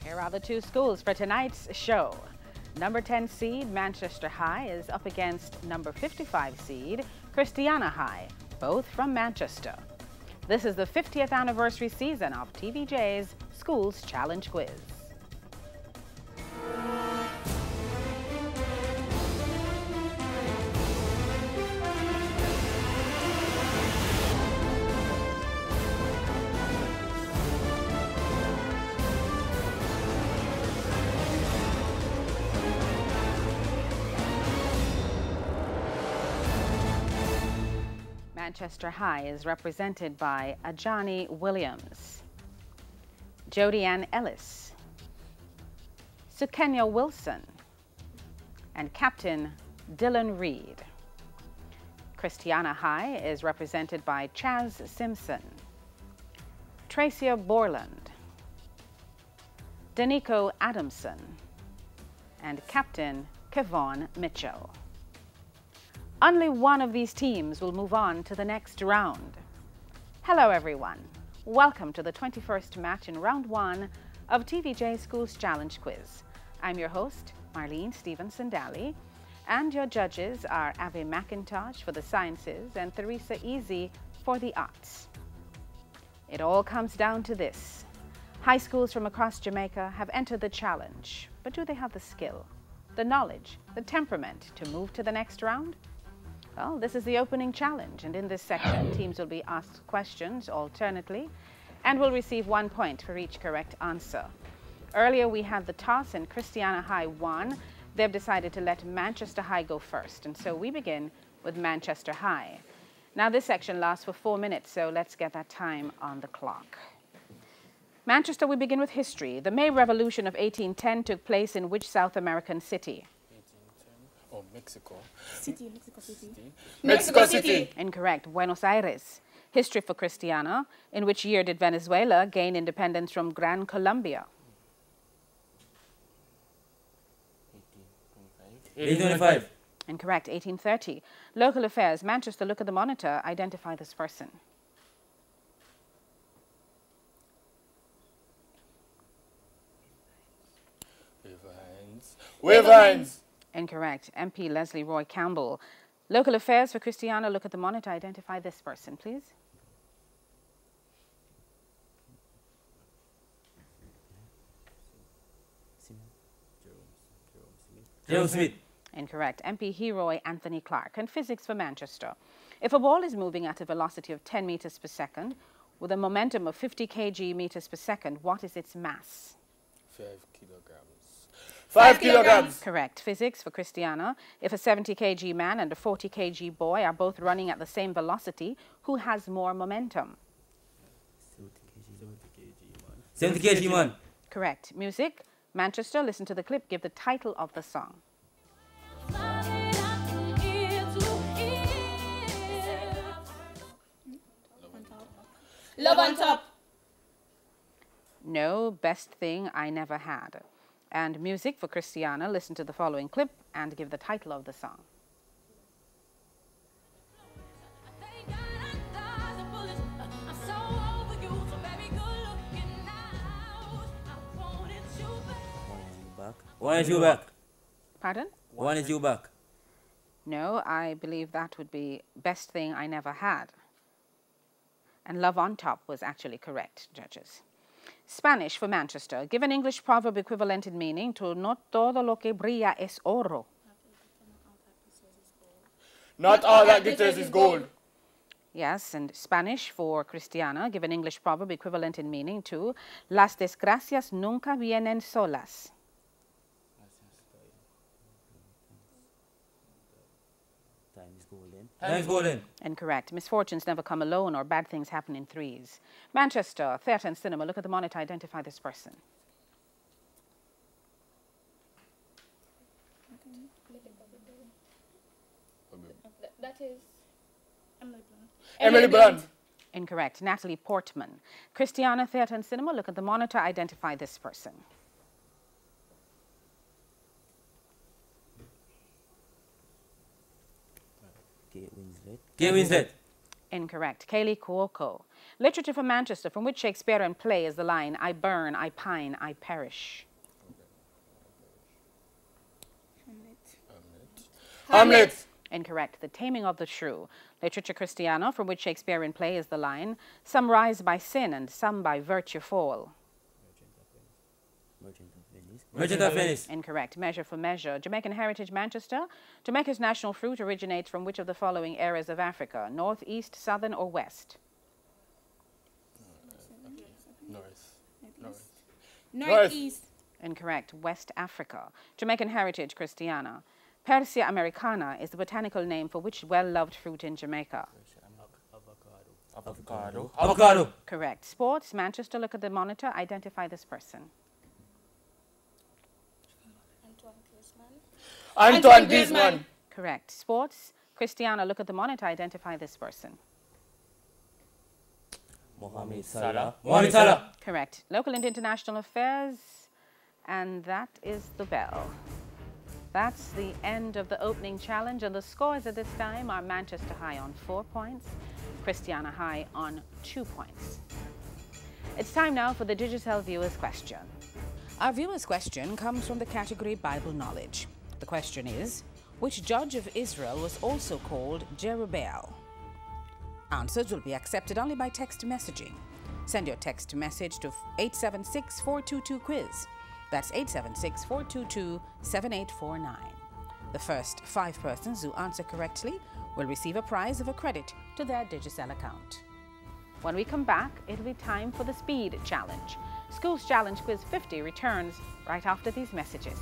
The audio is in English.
Here are the two schools for tonight's show. Number 10 seed Manchester High is up against number 55 seed Christiana High, both from Manchester. This is the 50th anniversary season of TVJ's Schools Challenge Quiz. Manchester High is represented by Ajani Williams, Jody Ann Ellis, Sukenya Wilson, and Captain Dylan Reed. Christiana High is represented by Chaz Simpson, Tracia Borland, Danico Adamson, and Captain Kevon Mitchell. Only one of these teams will move on to the next round. Hello everyone. Welcome to the 21st match in round 1 of TVJ Schools Challenge Quiz. I'm your host, Marlene Stevenson-Daly, and your judges are Ave McIntosh for the sciences and Theresa Easy for the arts. It all comes down to this. High schools from across Jamaica have entered the challenge, but do they have the skill, the knowledge, the temperament to move to the next round? Well, this is the opening challenge, and in this section, teams will be asked questions alternately and will receive 1 point for each correct answer. Earlier, we had the toss and Christiana High won. They've decided to let Manchester High go first, and so we begin with Manchester High. Now, this section lasts for 4 minutes, so let's get that time on the clock. Manchester, we begin with history. The May Revolution of 1810 took place in which South American city? Oh, Mexico. Mexico City. Mexico City. Incorrect. Buenos Aires. History for Christiana. In which year did Venezuela gain independence from Gran Colombia? 1825. Incorrect. 1830. Local affairs. Manchester, look at the monitor. Identify this person. Wavines. Incorrect. MP Leslie Roy Campbell. Local affairs for Christiana. Look at the monitor. Identify this person, please. Jerome Smith. Incorrect. MP Heroy Anthony Clark. And physics for Manchester. If a ball is moving at a velocity of 10 meters per second with a momentum of 50 kg meters per second, what is its mass? 5 kilograms. 5 kilograms. Correct. Physics for Christiana. If a 70 kg man and a 40 kg boy are both running at the same velocity, who has more momentum? 70 kg man. Correct. Music. Manchester, listen to the clip. Give the title of the song. Love on Top. No, Best Thing I Never Had. And music for Christiana. Listen to the following clip and give the title of the song. One is you back. Pardon? One is you back. No, I believe that would be Best Thing I Never Had. And Love on Top was actually correct, judges. Spanish for Manchester. Give an English proverb equivalent in meaning to no todo lo que brilla es oro. Not all that glitters is gold. Yes, and Spanish for Christiana. Give an English proverb equivalent in meaning to las desgracias nunca vienen solas. Time is golden. Incorrect. Misfortunes never come alone or bad things happen in threes. Manchester, theatre and cinema. Look at the monitor. Identify this person. That is Emily Blunt. Emily Blunt. Incorrect. Natalie Portman. Christiana, theatre and cinema. Look at the monitor. Identify this person. Kate Winslet. Incorrect. Kaylee Cuoco. Literature from Manchester, from which Shakespearean play is the line, I burn, I pine, I perish. Hamlet. Incorrect. The Taming of the Shrew. Literature Christiana, from which Shakespearean play is the line, some rise by sin and some by virtue fall. Merchant of Venice. Incorrect. Measure for Measure. Jamaican Heritage, Manchester. Jamaica's national fruit originates from which of the following areas of Africa? North, east, southern, or west? Northeast. Incorrect. West Africa. Jamaican Heritage, Christiana. Persia americana is the botanical name for which well-loved fruit in Jamaica? Avocado. Avocado. Correct. Sports, Manchester. Look at the monitor. Identify this person. Antoine Griezmann. Correct. Sports, Christiana. Look at the monitor. Identify this person. Mohamed Salah. Mohamed Salah. Correct. Local and international affairs. And that is the bell. That's the end of the opening challenge. And the scores at this time are Manchester High on 4 points, Christiana High on 2 points. It's time now for the Digital Viewers question. Our viewer's question comes from the category Bible Knowledge. The question is, which judge of Israel was also called Jerubbaal? Answers will be accepted only by text messaging. Send your text message to 876-422-QUIZ. That's 876-422-7849. The first 5 persons who answer correctly will receive a prize of a credit to their Digicel account. When we come back, it'll be time for the Speed Challenge. Schools Challenge Quiz 50 returns right after these messages.